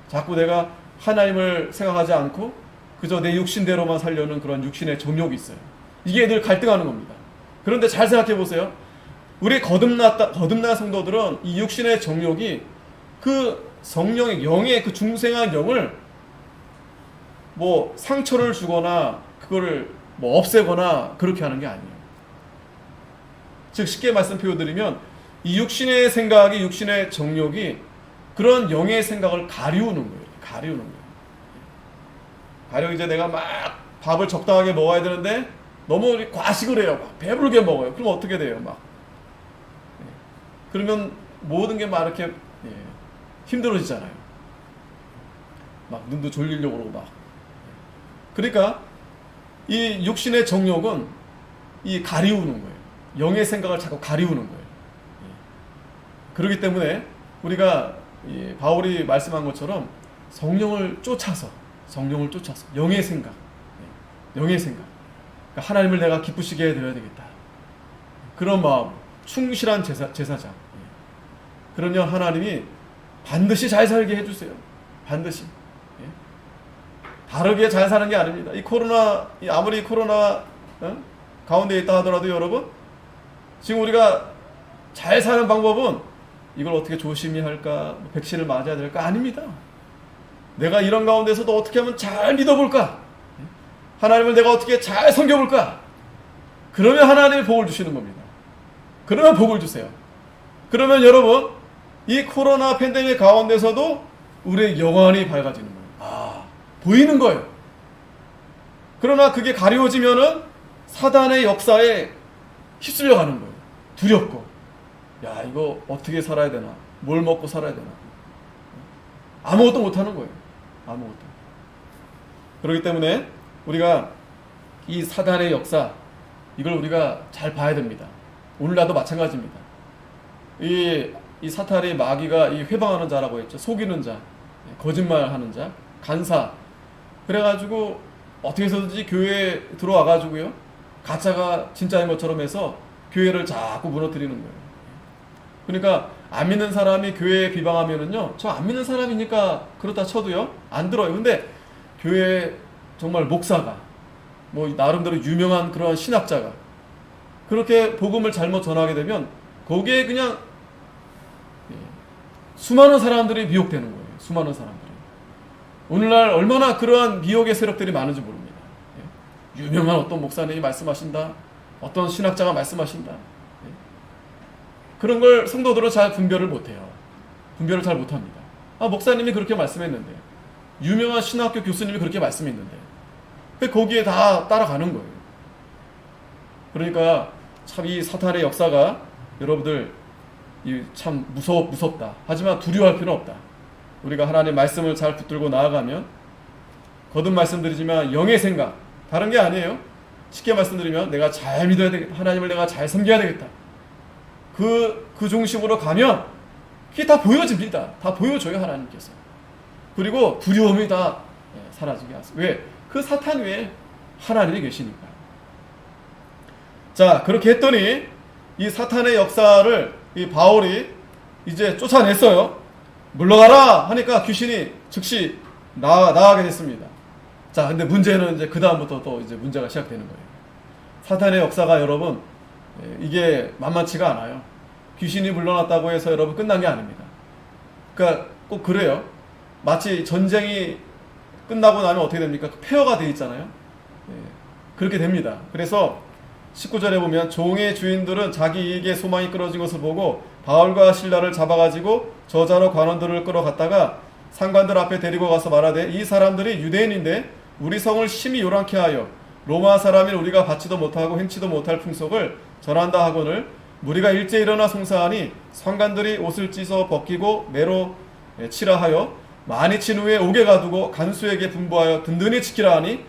자꾸 내가 하나님을 생각하지 않고 그저 내 육신대로만 살려는 그런 육신의 정욕이 있어요. 이게 늘 갈등하는 겁니다. 그런데 잘 생각해 보세요. 우리 거듭난 성도들은 이 육신의 정욕이 그 성령의 영의 그 중생한 영을 뭐 상처를 주거나 그거를 뭐 없애거나 그렇게 하는 게 아니에요. 즉 쉽게 말씀 표현드리면 이 육신의 생각이, 육신의 정욕이 그런 영의 생각을 가리우는 거예요. 가령 이제 내가 막 밥을 적당하게 먹어야 되는데 너무 과식을 해요. 막 배부르게 먹어요. 그럼 어떻게 돼요? 그러면 모든 게 막 이렇게 힘들어지잖아요. 막 눈도 졸리려고 그러고 막. 그러니까 이 육신의 정욕은 이 가리우는 거예요. 영의 생각을 자꾸 가리우는 거예요. 그렇기 때문에 우리가 바울이 말씀한 것처럼 성령을 쫓아서 영의 생각, 그러니까 하나님을 내가 기쁘시게 해드려야 되겠다. 그런 마음, 충실한 제사장. 그러면 하나님이 반드시 잘 살게 해주세요. 반드시. 다르게 잘 사는 게 아닙니다. 아무리 코로나 가운데 있다 하더라도 여러분, 지금 우리가 잘 사는 방법은 이걸 어떻게 조심히 할까? 백신을 맞아야 될까? 아닙니다. 내가 이런 가운데서도 어떻게 하면 잘 믿어볼까? 하나님을 내가 어떻게 잘 섬겨볼까? 그러면 하나님이 복을 주시는 겁니다. 그러면 복을 주세요. 그러면 여러분, 이 코로나 팬데믹 가운데서도 우리의 영혼이 밝아지는 거예요. 보이는 거예요. 그러나 그게 가려워지면은 사단의 역사에 휩쓸려 가는 거예요. 두렵고, 이거 어떻게 살아야 되나? 뭘 먹고 살아야 되나? 아무것도 못하는 거예요. 아무것도. 그렇기 때문에 우리가 이 사단의 역사, 이걸 우리가 잘 봐야 됩니다. 오늘날도 마찬가지입니다. 이 사탄의 마귀가 이 회방하는 자라고 했죠. 속이는 자, 거짓말하는 자, 간사. 그래가지고 어떻게 해서든지 교회에 들어와가지고요, 가짜가 진짜인 것처럼 해서 교회를 자꾸 무너뜨리는 거예요. 그러니까 안 믿는 사람이 교회에 비방하면은요, 저 안 믿는 사람이니까 그렇다 쳐도요 안 들어요. 근데 교회 정말 목사가, 뭐 나름대로 유명한 그런 신학자가 그렇게 복음을 잘못 전하게 되면 거기에 그냥 수많은 사람들이 미혹되는 거예요. 수많은 사람들이. 오늘날 얼마나 그러한 미혹의 세력들이 많은지 모릅니다. 유명한 어떤 목사님이 말씀하신다, 어떤 신학자가 말씀하신다, 그런 걸 성도들은 잘 분별을 못해요. 분별을 잘 못합니다. 목사님이 그렇게 말씀했는데, 유명한 신학교 교수님이 그렇게 말씀했는데, 거기에 다 따라가는 거예요. 그러니까 참 이 사탄의 역사가 여러분들 참 무섭다. 하지만 두려워할 필요는 없다. 우리가 하나님의 말씀을 잘 붙들고 나아가면, 거듭 말씀드리지만 영의 생각, 다른 게 아니에요. 쉽게 말씀드리면 내가 잘 믿어야 되겠다. 하나님을 내가 잘 섬겨야 되겠다. 그 중심으로 가면 그게 다 보여집니다. 다 보여줘요, 하나님께서. 그리고 두려움이 다 사라지게 하세요. 왜? 그 사탄 위에 하나님이 계시니까. 자, 그렇게 했더니 이 사탄의 역사를 이 바울이 이제 쫓아냈어요. 물러가라 하니까 귀신이 즉시 나가게 됐습니다. 자, 근데 문제는 이제 그 다음부터 또 이제 문제가 시작되는 거예요. 사탄의 역사가 여러분, 이게 만만치가 않아요. 귀신이 물러났다고 해서 여러분 끝난 게 아닙니다. 그러니까 꼭 그래요. 마치 전쟁이 끝나고 나면 어떻게 됩니까? 폐허가 돼 있잖아요. 그렇게 됩니다. 그래서 19절에 보면 종의 주인들은 자기 이익에 소망이 끊어진 것을 보고 바울과 실라를 잡아가지고 저자로 관원들을 끌어갔다가 상관들 앞에 데리고 가서 말하되, 이 사람들이 유대인인데 우리 성을 심히 요란케 하여 로마 사람인 우리가 받지도 못하고 행치도 못할 풍속을 전한다 하거늘 무리가 일제 일어나 송사하니 상관들이 옷을 찢어 벗기고 매로 치라 하여 많이 친 후에 옥에 가두고 간수에게 분부하여 든든히 지키라 하니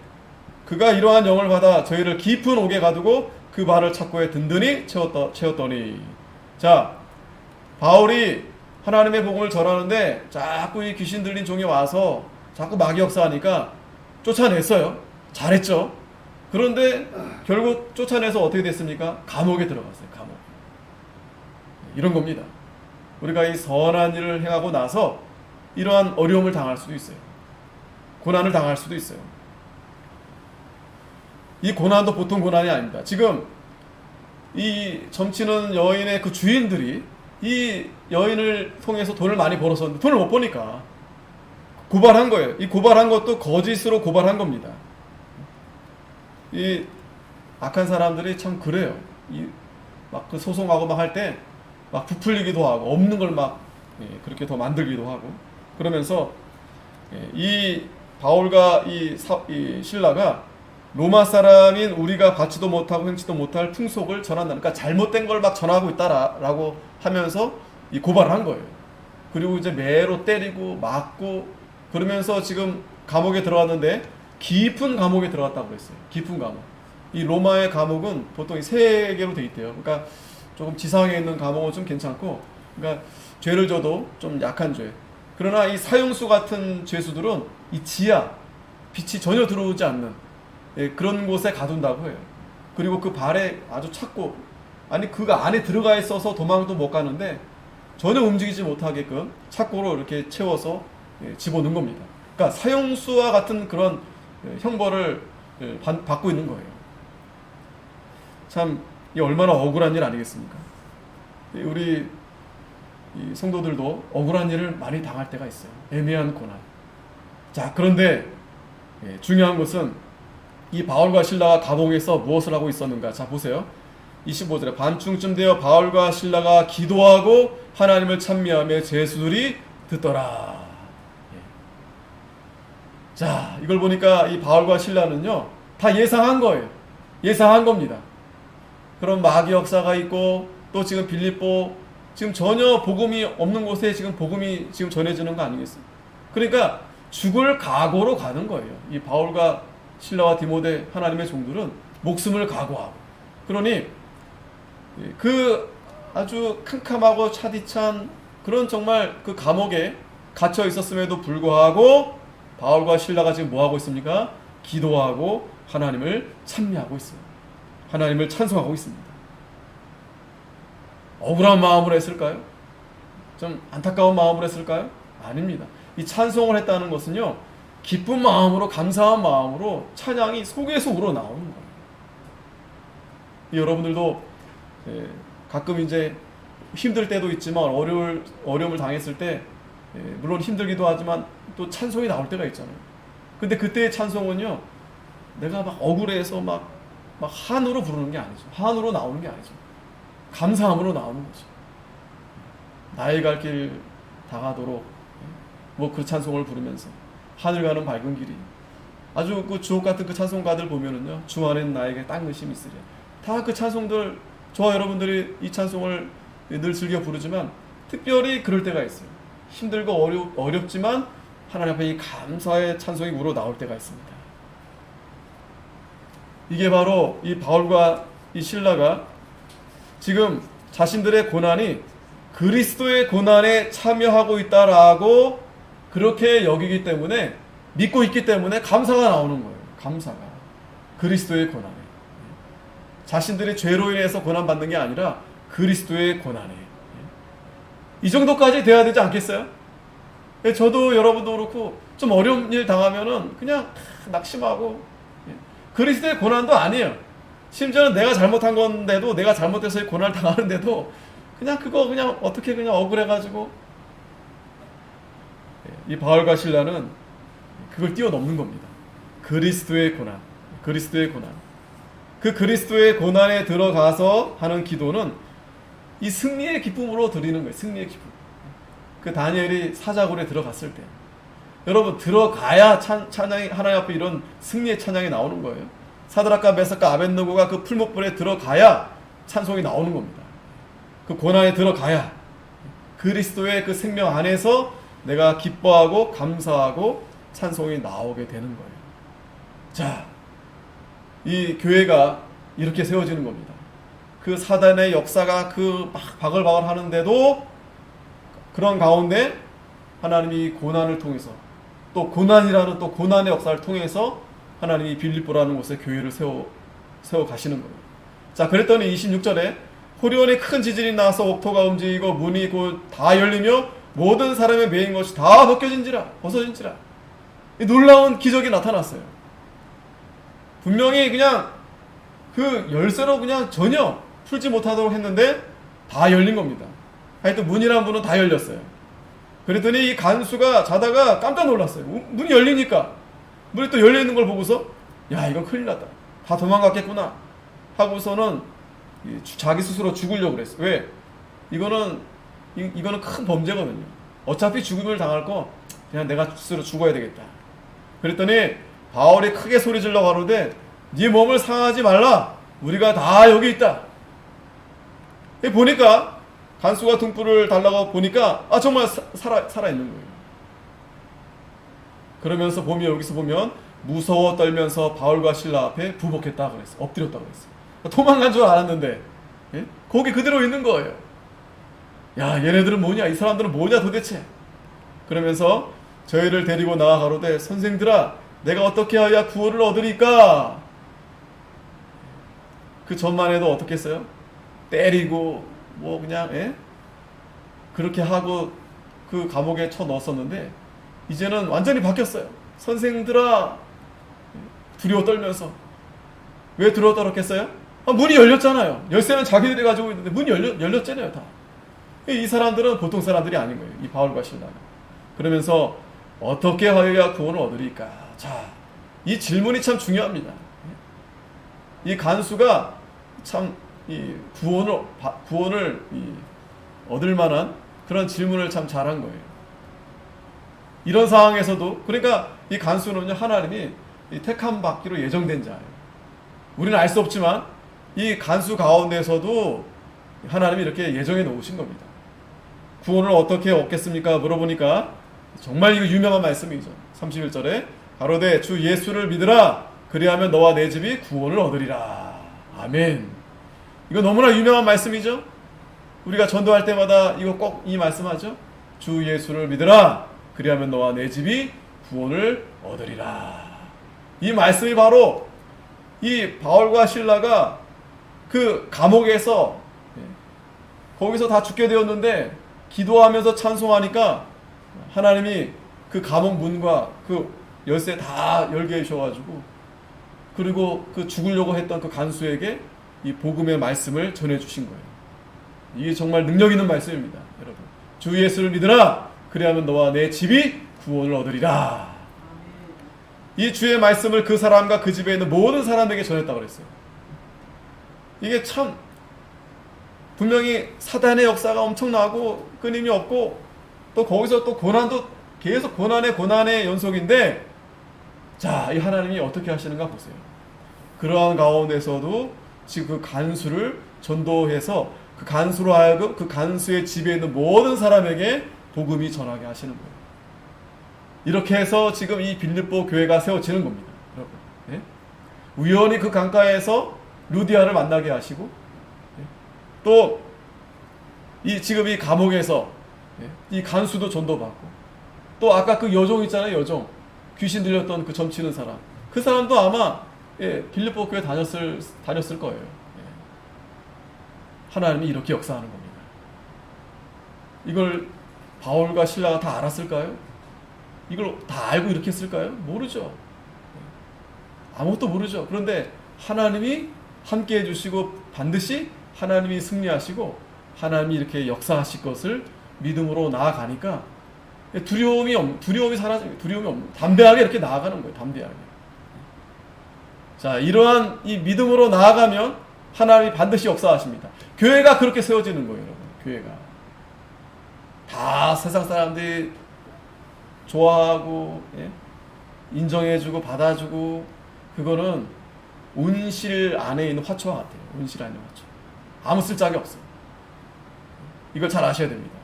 그가 이러한 영을 받아 저희를 깊은 옥에 가두고 그 발을 착고에 든든히 채웠더니. 자, 바울이 하나님의 복음을 전하는데 자꾸 이 귀신 들린 종이 와서 자꾸 마귀 역사하니까 쫓아냈어요. 잘했죠. 그런데 결국 쫓아내서 어떻게 됐습니까? 감옥에 들어갔어요. 감옥. 이런 겁니다. 우리가 이 선한 일을 행하고 나서 이러한 어려움을 당할 수도 있어요. 고난을 당할 수도 있어요. 이 고난도 보통 고난이 아닙니다. 지금 이 점치는 여인의 그 주인들이 이 여인을 통해서 돈을 많이 벌었었는데 돈을 못 버니까 고발한 거예요. 이 고발한 것도 거짓으로 고발한 겁니다. 이 악한 사람들이 참 그래요. 막 그 소송하고 막 할 때 막 부풀리기도 하고 없는 걸 막 그렇게 더 만들기도 하고 그러면서 이 바울과 이 실라가 로마 사람인 우리가 받지도 못하고 행치도 못할 풍속을 전한다. 그러니까 잘못된 걸 막 전하고 있다라고 하면서 이 고발을 한 거예요. 그리고 이제 매로 때리고 맞고 그러면서 지금 감옥에 들어갔는데 깊은 감옥에 들어갔다고 그랬어요. 깊은 감옥. 이 로마의 감옥은 보통 3개로 돼 있대요. 그러니까 조금 지상에 있는 감옥은 좀 괜찮고, 그러니까 죄를 져도 좀 약한 죄. 그러나 이 사형수 같은 죄수들은 이 지하, 빛이 전혀 들어오지 않는 그런 곳에 가둔다고 해요. 그리고 그 발에 아주 착고, 아니 그 안에 들어가 있어서 도망도 못 가는데 전혀 움직이지 못하게끔 착고로 이렇게 채워서 집어넣은 겁니다. 그러니까 사형수와 같은 그런 형벌을 받고 있는 거예요. 참 이 얼마나 억울한 일 아니겠습니까? 우리 성도들도 억울한 일을 많이 당할 때가 있어요. 애매한 고난. 자, 그런데 중요한 것은 이 바울과 실라가 감옥에서 무엇을 하고 있었는가? 자, 보세요. 25절에 밤중쯤 되어 바울과 실라가 기도하고 하나님을 찬미하며 죄수들이 듣더라. 자, 이걸 보니까 이 바울과 실라는요, 다 예상한 거예요. 예상한 겁니다. 그런 마귀 역사가 있고, 또 지금 빌립보, 지금 전혀 복음이 없는 곳에 지금 복음이 지금 전해지는 거 아니겠습니까? 그러니까 죽을 각오로 가는 거예요. 이 바울과 실라와 디모데 하나님의 종들은 목숨을 각오하고. 그러니 그 아주 캄캄하고 차디찬 그런 정말 그 감옥에 갇혀 있었음에도 불구하고 바울과 실라가 지금 뭐 하고 있습니까? 기도하고 하나님을 찬미하고 있어요. 하나님을 찬송하고 있습니다. 억울한 마음으로 했을까요? 좀 안타까운 마음으로 했을까요? 아닙니다. 이 찬송을 했다는 것은요, 기쁜 마음으로, 감사한 마음으로 찬양이 속에서 우러나오는 거예요. 여러분들도 가끔 이제 힘들 때도 있지만 어려움을 당했을 때 물론 힘들기도 하지만 또 찬송이 나올 때가 있잖아요. 근데 그때의 찬송은요, 내가 막 억울해서 막 한으로 부르는 게 아니죠. 한으로 나오는 게 아니죠. 감사함으로 나오는 거죠. 나의 갈 길 다가도록 뭐 그 찬송을 부르면서 하늘 가는 밝은 길이, 아주 그 주옥 같은 그 찬송가들 보면은요, 주 안에는 나에게 땅 의심이 있으랴. 다 그 찬송들, 저와 여러분들이 이 찬송을 늘 즐겨 부르지만 특별히 그럴 때가 있어요. 힘들고 어렵지만 하나님 앞에 이 감사의 찬송이 우러 나올 때가 있습니다. 이게 바로 이 바울과 이 실라가 지금 자신들의 고난이 그리스도의 고난에 참여하고 있다라고 그렇게 여기기 때문에, 믿고 있기 때문에 감사가 나오는 거예요. 감사가. 그리스도의 고난에. 자신들이 죄로 인해서 고난받는 게 아니라 그리스도의 고난에. 이 정도까지 돼야 되지 않겠어요? 저도 여러분도 그렇고 좀 어려운 일 당하면은 그냥 낙심하고, 그리스도의 고난도 아니에요. 심지어는 내가 잘못한 건데도, 내가 잘못해서 고난을 당하는데도 그냥 그거 그냥 어떻게 그냥 억울해가지고, 이 바울과 실라는 그걸 뛰어넘는 겁니다. 그리스도의 고난, 그리스도의 고난. 그 그리스도의 고난에 들어가서 하는 기도는 이 승리의 기쁨으로 드리는 거예요. 승리의 기쁨. 그 다니엘이 사자굴에 들어갔을 때, 여러분 들어가야 찬양이, 하나님 앞에 이런 승리의 찬양이 나오는 거예요. 사드락과 메삭과 아벳느고가 그 풀목불에 들어가야 찬송이 나오는 겁니다. 그 고난에 들어가야 그리스도의 그 생명 안에서 내가 기뻐하고 감사하고 찬송이 나오게 되는 거예요. 자, 이 교회가 이렇게 세워지는 겁니다. 그 사단의 역사가 그 막 바글바글 하는데도 그런 가운데 하나님이 고난을 통해서, 또 고난이라는 또 고난의 역사를 통해서 하나님이 빌립보라는 곳에 교회를 세워 가시는 거예요. 자, 그랬더니 26절에 호리온에 큰 지진이 나서 옥토가 움직이고 문이 곧 다 열리며 모든 사람의 매인 것이 다 벗어진지라. 놀라운 기적이 나타났어요. 분명히 그냥 그 열쇠로 그냥 전혀 풀지 못하도록 했는데 다 열린 겁니다. 하여튼 문이란 문은 다 열렸어요. 그랬더니 이 간수가 자다가 깜짝 놀랐어요. 문이 열리니까, 문이 또 열려있는 걸 보고서 야, 이건 큰일 났다, 다 도망갔겠구나 하고서는 자기 스스로 죽으려고 그랬어요. 왜? 이거는 큰 범죄거든요. 어차피 죽음을 당할 거 그냥 내가 스스로 죽어야 되겠다. 그랬더니 바울이 크게 소리질러 가로되 네 몸을 상하지 말라, 우리가 다 여기 있다. 보니까 간수가 등불을 달라고 보니까 정말 살아있는 거예요. 그러면서 여기서 보면 무서워 떨면서 바울과 실라 앞에 부복했다 그랬어요. 엎드렸다 그랬어요. 도망간 줄 알았는데 거기 그대로 있는 거예요. 야, 얘네들은 뭐냐, 이 사람들은 뭐냐 도대체. 그러면서 저희를 데리고 나와 가로되 선생들아, 내가 어떻게 하여야 구원을 얻으리까. 그 전만 해도 어떻게 했어요? 때리고 뭐 그냥 그렇게 하고 그 감옥에 쳐넣었었는데 이제는 완전히 바뀌었어요. 선생들아, 두려워 떨면서. 왜 두려워 떨었겠어요? 문이 열렸잖아요. 열쇠는 자기들이 가지고 있는데 문이 열렸잖아요, 다. 이 사람들은 보통 사람들이 아닌 거예요, 이 바울과 실라가. 그러면서 어떻게 하여야 구원을 얻으리까. 자, 이 질문이 참 중요합니다. 이 간수가 참 이 구원을 얻을 만한 그런 질문을 참 잘한 거예요. 이런 상황에서도, 그러니까 이 간수는요, 하나님이 택함 받기로 예정된 자예요. 우리는 알 수 없지만 이 간수 가운데서도 하나님이 이렇게 예정해 놓으신 겁니다. 구원을 어떻게 얻겠습니까? 물어보니까 정말 이거 유명한 말씀이죠. 31절에 가로되 주 예수를 믿으라, 그리하면 너와 내 집이 구원을 얻으리라. 아멘. 이거 너무나 유명한 말씀이죠. 우리가 전도할 때마다 이거 꼭 이 말씀하죠. 주 예수를 믿으라, 그리하면 너와 내 집이 구원을 얻으리라. 이 말씀이 바로 이 바울과 실라가 그 감옥에서, 거기서 다 죽게 되었는데 기도하면서 찬송하니까 하나님이 그 감옥 문과 그 열쇠 다 열게 해주셔가지고, 그리고 그 죽으려고 했던 그 간수에게 이 복음의 말씀을 전해주신 거예요. 이게 정말 능력 있는 말씀입니다, 여러분. 주 예수를 믿으라, 그리하면 너와 내 집이 구원을 얻으리라. 이 주의 말씀을 그 사람과 그 집에 있는 모든 사람에게 전했다고 그랬어요. 이게 참 분명히 사단의 역사가 엄청나고 끊임이 없고, 또 거기서 또 고난도 계속 고난의 연속인데, 자, 이 하나님이 어떻게 하시는가 보세요. 그러한 가운데서도 지금 그 간수를 전도해서 그 간수로 하여금 그 간수의 집에 있는 모든 사람에게 복음이 전하게 하시는 거예요. 이렇게 해서 지금 이 빌립보 교회가 세워지는 겁니다. 여러분. 예? 우연히 그 강가에서 루디아를 만나게 하시고, 예? 또 지금 이 감옥에서 이 간수도 전도받고, 또 아까 그 여종 있잖아요. 여종, 귀신 들렸던 그 점치는 사람, 그 사람도 아마 빌립보 교회 다녔을 거예요. 하나님이 이렇게 역사하는 겁니다. 이걸 바울과 실라가 다 알았을까요? 이걸 다 알고 이렇게 했을까요? 모르죠. 아무것도 모르죠. 그런데 하나님이 함께 해주시고 반드시 하나님이 승리하시고 하나님이 이렇게 역사하실 것을 믿음으로 나아가니까 두려움이 사라집니다. 두려움이 없는, 담대하게 이렇게 나아가는 거예요. 담대하게. 자, 이러한 이 믿음으로 나아가면 하나님이 반드시 역사하십니다. 교회가 그렇게 세워지는 거예요, 여러분. 교회가 다 세상 사람들이 좋아하고, 예? 인정해주고 받아주고, 그거는 온실 안에 있는 화초와 같아요. 온실 안에 있는 화초. 아무 쓸데기 없어요. 이걸 잘 아셔야 됩니다.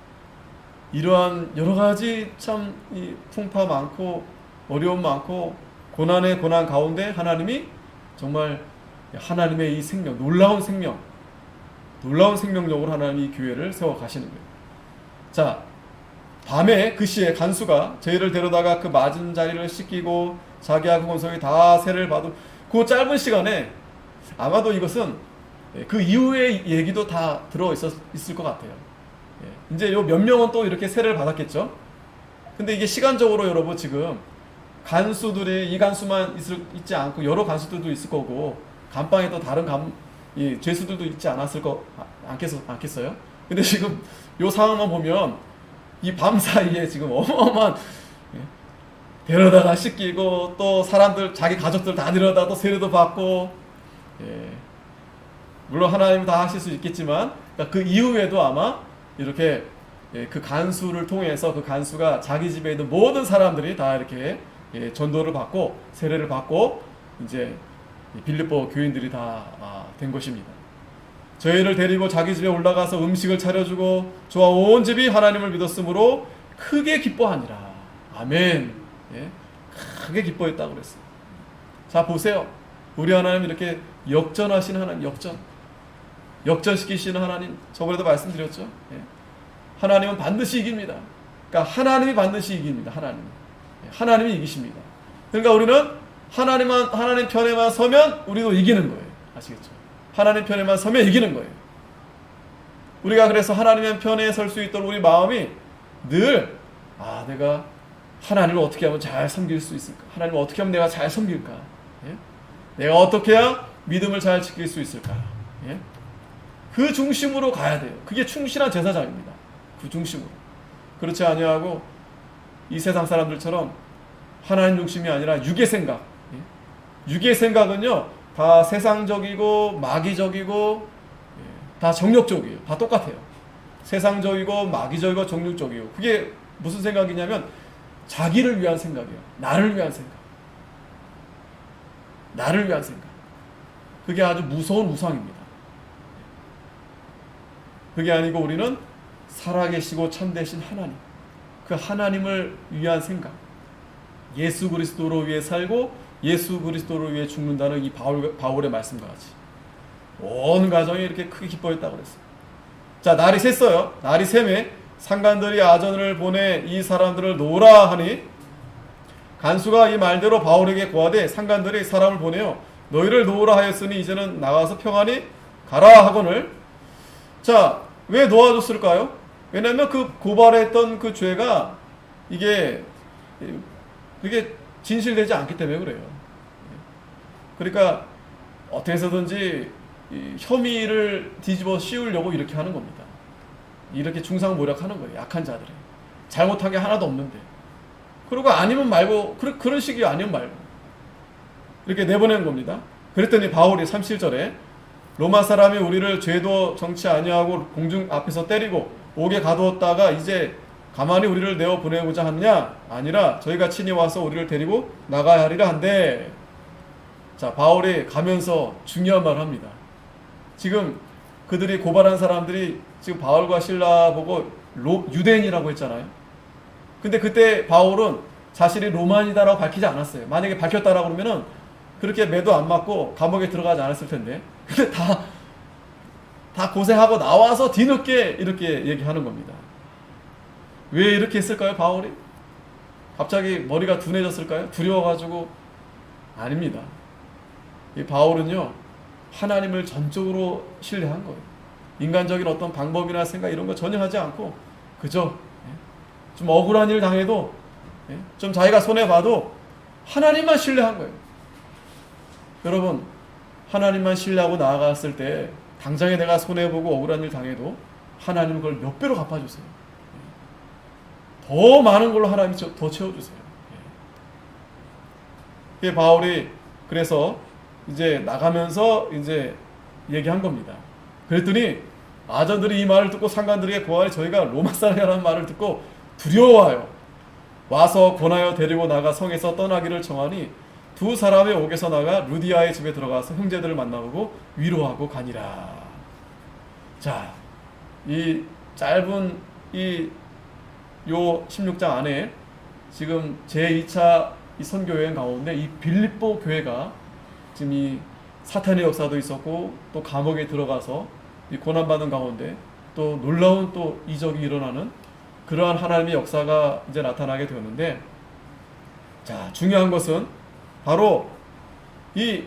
이러한 여러 가지 참 풍파 많고 어려움 많고 고난의 고난 가운데 하나님이 정말 하나님의 이 생명, 놀라운 생명력으로 하나님이 이 교회를 세워 가시는 거예요. 자, 밤에 그 시에 간수가 저희를 데려다가 그 맞은 자리를 씻기고 자기하고 권속이 다 세를 받고, 그 짧은 시간에 아마도 이것은 그 이후의 얘기도 다 있을 것 같아요. 이제 요 몇 명은 또 이렇게 세를 받았겠죠. 근데 이게 시간적으로 여러분 지금 간수들이 이 간수만 있지 않고 여러 간수들도 있을 거고, 감방에 또 다른 죄수들도 있지 않겠어요? 근데 지금 요 상황만 보면 이 밤 사이에 지금 어마어마한, 데려다가 씻기고 또 사람들 자기 가족들 다 데려다 또 세례도 받고, 물론 하나님 다 하실 수 있겠지만 그 이후에도 아마 이렇게 그 간수를 통해서 그 간수가 자기 집에 있는 모든 사람들이 다 이렇게 전도를 받고 세례를 받고 이제 빌립보 교인들이 다 된 것입니다. 저희를 데리고 자기 집에 올라가서 음식을 차려주고 저와 온 집이 하나님을 믿었으므로 크게 기뻐하니라. 아멘. 크게 기뻐했다고 그랬어요. 자, 보세요. 우리 하나님 이렇게 역전하시는 하나님, 역전시키시는 하나님, 저번에도 말씀드렸죠. 하나님은 반드시 이깁니다. 그러니까 하나님이 반드시 이깁니다. 하나님이 이기십니다. 그러니까 우리는 하나님 편에만 서면 우리도 이기는 거예요. 아시겠죠? 하나님 편에만 서면 이기는 거예요. 우리가 그래서 하나님의 편에 설 수 있도록 우리 마음이 늘 내가 하나님을 어떻게 하면 잘 섬길 수 있을까? 하나님을 어떻게 하면 내가 잘 섬길까? 내가 어떻게 해야 믿음을 잘 지킬 수 있을까? 그 중심으로 가야 돼요. 그게 충실한 제사장입니다. 그 중심으로. 그렇지 아니하고 이 세상 사람들처럼 하나님 중심이 아니라 육의 생각. 육의 생각은요 다 세상적이고 마귀적이고 다 정욕적이에요. 다 똑같아요. 세상적이고 마귀적이고 정욕적이고, 그게 무슨 생각이냐면 자기를 위한 생각이에요. 나를 위한 생각. 그게 아주 무서운 우상입니다. 그게 아니고 우리는 살아계시고 참되신 하나님, 그 하나님을 위한 생각, 예수 그리스도로 위해 살고 예수 그리스도로 위해 죽는다는 이 바울의 말씀과 같이 온 가정이 이렇게 크게 기뻐했다고 그랬어요. 자, 날이 샜어요. 날이 샘에 상관들이 아전을 보내 이 사람들을 놓으라 하니, 간수가 이 말대로 바울에게 고하되 상관들이 사람을 보내어 너희를 놓으라 하였으니 이제는 나가서 평안히 가라 하거늘. 자, 왜 놓아줬을까요? 왜냐하면 그 고발했던 그 죄가 그게 진실되지 않기 때문에 그래요. 그러니까 어떻게 해서든지 혐의를 뒤집어 씌우려고 이렇게 하는 겁니다. 이렇게 중상모략하는 거예요. 약한 자들이. 잘못한 게 하나도 없는데. 그리고 아니면 말고, 그런 식이 아니면 말고 이렇게 내보낸 겁니다. 그랬더니 바울이 37절에 로마 사람이 우리를 죄도 정치 아니하고 공중 앞에서 때리고 옥에 가두었다가 이제 가만히 우리를 내어 보내고자 하느냐? 아니라 저희가 친히 와서 우리를 데리고 나가야 하리라 한데. 자, 바울이 가면서 중요한 말을 합니다. 지금 그들이 고발한 사람들이 지금 바울과 실라 보고 유대인이라고 했잖아요. 근데 그때 바울은 자신이 로마인이다라고 밝히지 않았어요. 만약에 밝혔다라고 그러면은 그렇게 매도 안 맞고 감옥에 들어가지 않았을 텐데. 근데 다 고생하고 나와서 뒤늦게 이렇게 얘기하는 겁니다. 왜 이렇게 했을까요, 바울이? 갑자기 머리가 둔해졌을까요? 두려워가지고? 아닙니다. 이 바울은요, 하나님을 전적으로 신뢰한 거예요. 인간적인 어떤 방법이나 생각 이런 거 전혀 하지 않고 그저 좀 억울한 일 당해도 좀 자기가 손해봐도 하나님만 신뢰한 거예요. 여러분, 하나님만 신뢰하고 나아갔을 때 당장에 내가 손해보고 억울한 일 당해도 하나님은 그걸 몇 배로 갚아주세요. 더 많은 걸로 하나님이 더 채워주세요. 바울이 그래서 이제 나가면서 이제 얘기한 겁니다. 그랬더니 아전들이 이 말을 듣고 상관들에게 고하니 저희가 로마 사람이라는 말을 듣고 두려워하여 와서 권하여 데리고 나가 성에서 떠나기를 청하니 두 사람의 옥에서 나가 루디아의 집에 들어가서 형제들을 만나보고 위로하고 가니라. 자, 이 짧은 요 16장 안에 지금 제2차 이 선교 여행 가운데 이 빌립보 교회가 지금 이 사탄의 역사도 있었고 또 감옥에 들어가서 이 고난받는 가운데 또 놀라운 또 이적이 일어나는 그러한 하나님의 역사가 이제 나타나게 되었는데, 자, 중요한 것은 바로 이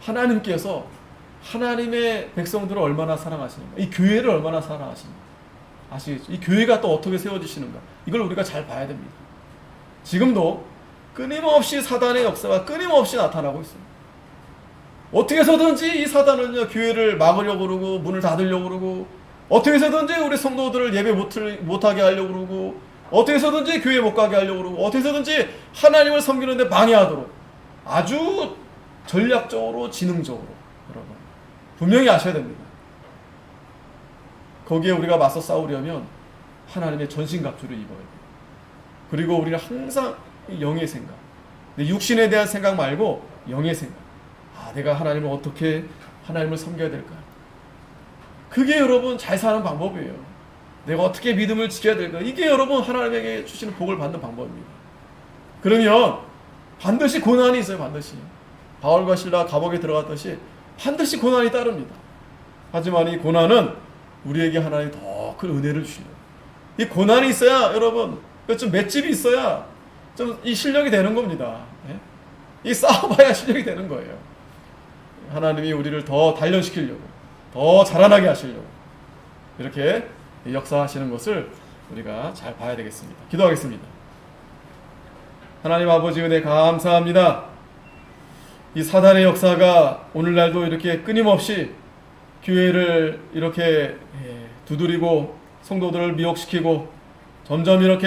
하나님께서 하나님의 백성들을 얼마나 사랑하시는가, 이 교회를 얼마나 사랑하시는가 아시겠죠? 이 교회가 또 어떻게 세워지시는가, 이걸 우리가 잘 봐야 됩니다. 지금도 끊임없이 사단의 역사가 끊임없이 나타나고 있습니다. 어떻게 해서든지 이 사단은요, 교회를 막으려고 그러고 문을 닫으려고 그러고, 어떻게 해서든지 우리 성도들을 예배 못하게 하려고 그러고, 어떻게 해서든지 교회 못 가게 하려고 그러고, 어떻게 해서든지 하나님을 섬기는데 방해하도록 아주 전략적으로 지능적으로, 여러분 분명히 아셔야 됩니다. 거기에 우리가 맞서 싸우려면 하나님의 전신갑주를 입어야 돼요. 그리고 우리는 항상 영의 생각, 육신에 대한 생각 말고 영의 생각, 내가 하나님을 어떻게 하나님을 섬겨야 될까, 그게 여러분 잘 사는 방법이에요. 내가 어떻게 믿음을 지켜야 될까, 이게 여러분 하나님에게 주시는 복을 받는 방법입니다. 그러면 반드시 고난이 있어요. 반드시 바울과 실라 감옥에 들어갔듯이 반드시 고난이 따릅니다. 하지만 이 고난은 우리에게 하나님 더 큰 은혜를 주시려고, 이 고난이 있어야 여러분 좀 맷집이 있어야 좀 이 실력이 되는 겁니다. 이 싸워봐야 실력이 되는 거예요. 하나님이 우리를 더 단련시키려고, 더 자라나게 하시려고 이렇게 역사하시는 것을 우리가 잘 봐야 되겠습니다. 기도하겠습니다. 하나님 아버지, 은혜 감사합니다. 이 사단의 역사가 오늘날도 이렇게 끊임없이 교회를 이렇게 두드리고 성도들을 미혹시키고 점점 이렇게